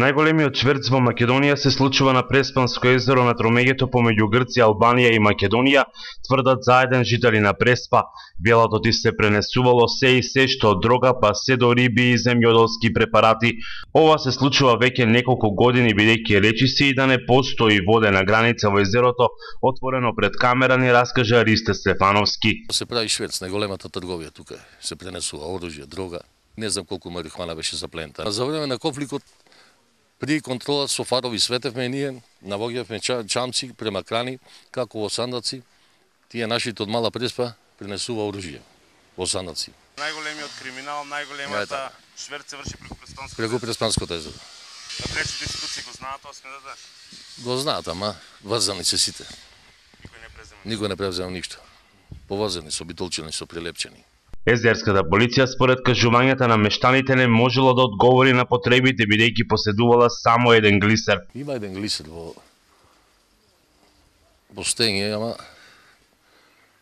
Најголемиот шверц во Македонија се случува на Преспанско езеро на тромеѓето помеѓу Грција, Албанија и Македонија, тврдат заеден жители на Преспа. Белатот и се пренесувало се и се што од дрога па се до риби и земјоделски препарати. Ова се случува веќе неколку години, бидејќи речи се и да не постои водена граница во езерото, отворено пред камера ни раскажа Ристе Стефановски. Се прави шверц, најголемата трговија тука. Се пренесува оружје, дрога. Не знам колку марихуана беше заплента. За време на конфликтот при контрола со фарови светевме ние, навоѓавме чамци према крани, како во сандаци. Тие нашите од Мала Преспа пренесува оружје во сандаци. Најголемиот криминал, најголемата шверц се врши преку Преспанското езеро. Надлежните институции го знаат, тоа сме да. Го знаат, ама врзани се сите. Никој не превзема ништо. Поврзани со битолчени, со прилепчени. Езерската полиција според кажувањата на мештаните не можело да одговори на потребите бидејќи поседувала само еден глисер. Има еден глисер во Стење, ама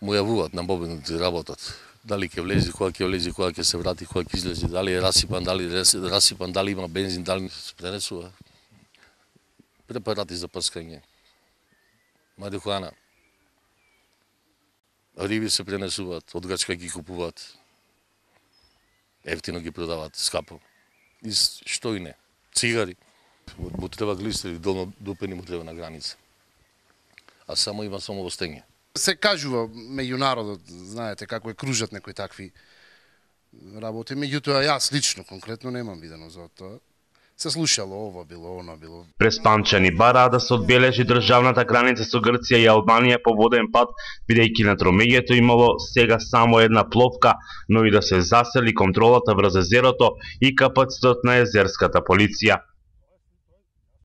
му јавуваат на мобилните работат. Дали ќе влези, кога ќе влези, кога ќе се врати, кога ќе излезе, дали е расипан, дали има бензин, дали се пренесува. Препарати за прскање, марихуана. Риби се пренесуваат, од Грчка ги купуваат. Ефтино ги продаваат, скапо. И што и не. Цигари. Му треба глистери, долно дупени му треба на граница. А само има само во Стење. Се кажува меѓу народот, знаете како е кружат некои такви работи, меѓутоа јас лично конкретно немам видено за тоа. Се слушало ова било, она било. Преспанчани бараа да се одбележи државната граница со Грција и Албанија по воден пат, бидејќи на тромеѓето имало сега само една пловка, но и да се засели контролата врз езерото и капацитет на езерската полиција.